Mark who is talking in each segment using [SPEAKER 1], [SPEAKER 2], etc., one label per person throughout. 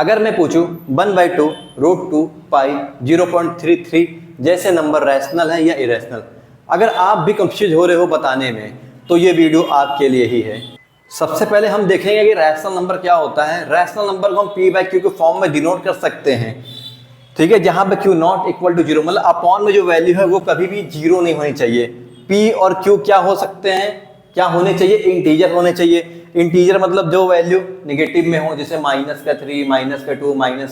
[SPEAKER 1] अगर मैं पूछूं 1/2 रूट 2 पाई 0.33 जैसे नंबर रैशनल है या इरेशनल, अगर आप भी कंफ्यूज हो रहे हो बताने में तो ये वीडियो आपके लिए ही है। सबसे पहले हम देखेंगे कि रैशनल नंबर क्या होता है। रैशनल नंबर को हम p/q के फॉर्म में डिनोट कर सकते हैं, ठीक है, जहां पे q नॉट इक्वल टू 0, मतलब अपॉन में जो वैल्यू है वो कभी भी 0 नहीं होनी चाहिए। p और q क्या हो सकते हैं, क्या होने चाहिए, इंटीजर होने चाहिए। इंटीजर मतलब जो वैल्यू नेगेटिव में हो, जैसे -3, -2, -1,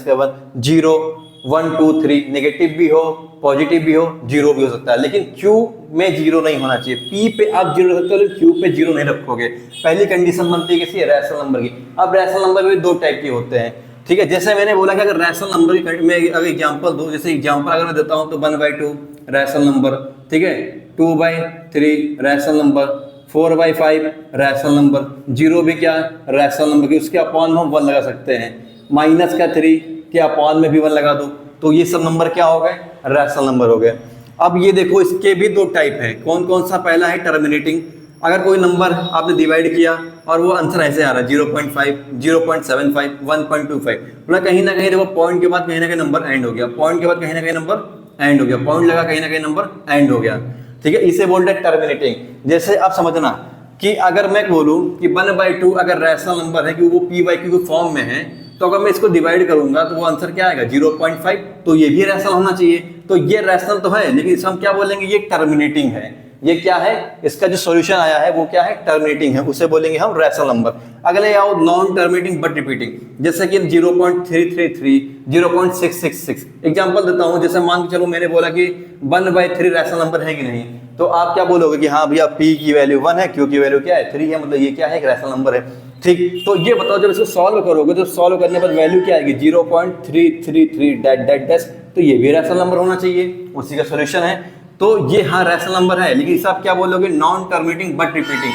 [SPEAKER 1] 0, 1, 2, 3, नेगेटिव भी हो, पॉजिटिव भी हो, 0 भी हो सकता है, लेकिन Q में 0 नहीं होना चाहिए। P पे आप 0 रख सकते हो, लेकिन Q पे 0 नहीं रखोगे। पहली कंडीशन बनती है किसी रैशनल नंबर की। अब रैशनल नंबर भी दो टाइप के होते हैं, ठीक है। जैसे मैंने बोला कि अगर रैशनल नंबर की मैं अगर एग्जांपल दूं, जैसे एग्जांपल अगर मैं देता हूं तो 1/2 रैशनल नंबर, ठीक है, 2/3 रैशनल नंबर, 4/5 रैशनल नंबर, 0 भी क्या रैशनल नंबर की, उसके अपॉन में हम 1 लगा सकते हैं। -3 के अपॉन में भी 1 लगा दो, तो ये सब नंबर क्या हो गए, रैशनल नंबर हो गए। अब ये देखो, इसके भी दो टाइप है। कौन कौन सा, पहला है टर्मिनेटिंग। अगर कोई नंबर आपने डिवाइड किया और वो आंसर ऐसे आ रहा है 0.5, 0.75, 1.25, मतलब कहीं ना कहीं देखो पॉइंट के बाद कहीं ना कहीं नंबर एंड हो गया, पॉइंट के बाद कहीं ना कहीं नंबर एंड हो गया, पॉइंट लगा कहीं ना कहीं नंबर एंड हो गया, ठीक है, इसे बोलते हैं टर्मिनेटिंग। जैसे आप समझना कि अगर मैं बोलूं कि 1/2 अगर रैशनल नंबर है कि वो p/q के फॉर्म में है, तो अगर मैं इसको डिवाइड करूंगा तो वो आंसर क्या आएगा 0.5, तो ये भी रैशनल होना चाहिए। तो ये रैशनल तो है, लेकिन इसे हम क्या बोलेंगे, ये टर्मिनेटिंग है। ये क्या है, इसका जो सॉल्यूशन आया है वो क्या है, टर्मिनेटिंग है, उसे बोलेंगे हम रैशनल नंबर। अगले आओ नॉन टर्मिनेटिंग बट रिपीटिंग, जैसे कि 0.333, 0.666। एग्जांपल देता हूं, जैसे मान के चलो मैंने बोला कि 1/3 रैशनल नंबर है कि नहीं, तो आप क्या बोलोगे कि हाँ भैया p की वैल्यू 1 है, q की वैल्यू क्या है 3 है, मतलब ये क्या है, एक रैशनल नंबर है, ठीक। तो ये बताओ जब इसको सॉल्व करोगे तो सॉल्व करने पर वैल्यू क्या आएगी 0.333 डैश, तो ये भी रैशनल नंबर होना चाहिए, उसी का सॉल्यूशन है। तो ये हाँ रैशनल नंबर है, लेकिन इसे आप क्या बोलोगे, non terminating but repeating.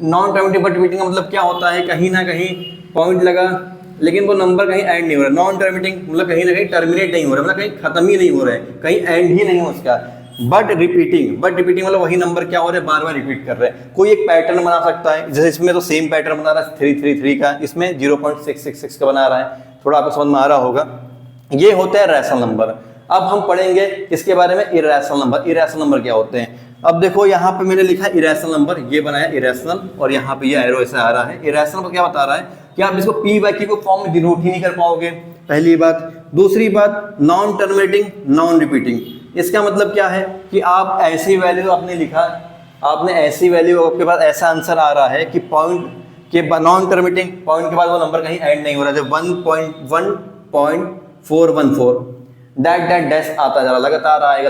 [SPEAKER 1] Non terminating but repeating का मतलब क्या होता है, कहीं ना कहीं पॉइंट लगा लेकिन वो नंबर कहीं एंड नहीं हो रहा। नॉन टर्मिनेटिंग मतलब कहीं ना कहीं टर्मिनेट नहीं हो रहा, मतलब कहीं खत्म ही नहीं हो रहा है, कहीं एंड ही नहीं हो उसका। बट रिपीटिंग मतलब वही नंबर क्या हो रहा है, बार बार रिपीट कर रहे हैं। कोई एक पैटर्न बना सकता है, जैसे इसमें तो सेम पैटर्न बना रहा है 333 का, इसमें 0.666 का बना रहा है, थोड़ा आपको समझ में आ रहा होगा। ये होता है रैशनल नंबर। अब हम पढ़ेंगे किसके बारे में, इरेशनल नंबर। इरेशनल नंबर क्या होते हैं, अब देखो यहाँ पे मैंने लिखा है इरेशनल नंबर, ये बनाया इरेशनल, और यहाँ पे ये एरो ऐसा आ रहा है। इरेशनल नंबर क्या बता रहा है कि आप इसको p/q को फॉर्म में डिनोट ही नहीं कर पाओगे, पहली बात। दूसरी बात, नॉन टर्मिनेटिंग नॉन रिपीटिंग, इसका मतलब क्या है कि आप ऐसी वैल्यू आपने लिखा, आपने ऐसी वैल्यू, आपके पास ऐसा आंसर आ रहा है कि पॉइंट के नॉन टर्मिनेटिंग, पॉइंट के बाद वो नंबर कहीं एंड नहीं हो रहा है, 1.414 डैश आता जा रहा, लगातार आएगा,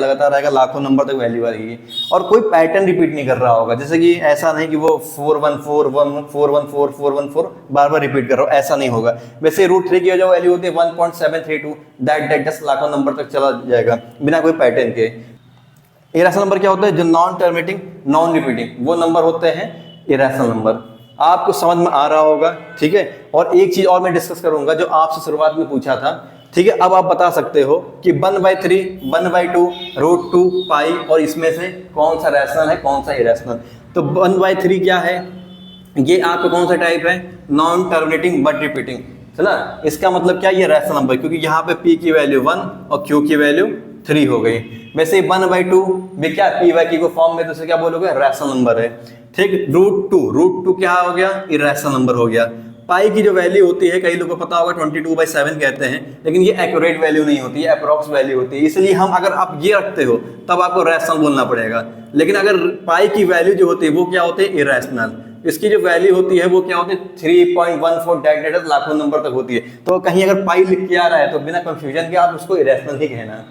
[SPEAKER 1] लाखों नंबर तक वैल्यू आएगी, और कोई पैटर्न रिपीट नहीं कर रहा होगा। जैसे कि ऐसा नहीं कि वो 414 बार बार रिपीट कर रहा हो, ऐसा नहीं होगा। वैसे √3 की जो वैल्यू होती है 1.732 डैश लाखों नंबर तक चला जाएगा बिना कोई पैटर्न के। इरेशनल नंबर क्या होता है, जो नॉन टर्मिनेटिंग नॉन रिपीटिंग, वो नंबर होते हैं इरेशनल नंबर। आपको समझ में आ रहा होगा, ठीक है। और एक चीज और मैं डिस्कस करूंगा जो आपसे शुरुआत में पूछा था, ठीक है। अब आप बता सकते हो कि 1/3, 1/2, √2 पाई, और इसमें से कौन सा रैशनल है कौन सा इरेशनल। तो 1/3 क्या है, ये आपका कौन सा टाइप है, नॉन टर्मिनेटिंग बट रिपीटिंग, है ना। इसका मतलब क्या, ये रैशनल नंबर, क्योंकि यहाँ पे p की वैल्यू 1 और q की वैल्यू 3 हो गई। वैसे 1/2 में क्या p/q को फॉर्म में, तो इसे क्या बोलोगे, रैशनल नंबर है, ठीक। √2 क्या हो गया, इरेशनल नंबर हो गया। पाई की जो वैल्यू होती है, कई लोगों को पता होगा 22/7 कहते हैं, लेकिन ये एक्यूरेट वैल्यू नहीं होती है, अप्रॉक्स वैल्यू होती है, इसलिए हम अगर आप ये रखते हो तब आपको रैशनल बोलना पड़ेगा। लेकिन अगर पाई की वैल्यू जो होती है वो क्या होती है, इरेशनल, इसकी जो वैल्यू होती है वो क्या होती है 3.14 डैश लाखों नंबर तक होती है। तो कहीं अगर पाई लिख के आ रहा है तो बिना कंफ्यूजन के आप उसको इरेशनल ही कहना।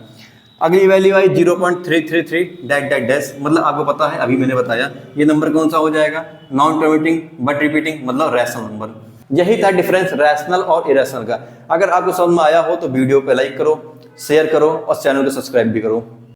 [SPEAKER 1] अगली वैल्यू आई 0.333 डैश, मतलब आपको पता है, अभी मैंने बताया, ये नंबर कौन सा हो जाएगा, नॉन टर्मिनेटिंग बट रिपीटिंग, मतलब रैशनल नंबर। यही था डिफरेंस रैशनल और इरेशनल का। अगर आपको समझ में आया हो तो वीडियो पे लाइक करो, शेयर करो और चैनल को सब्सक्राइब भी करो।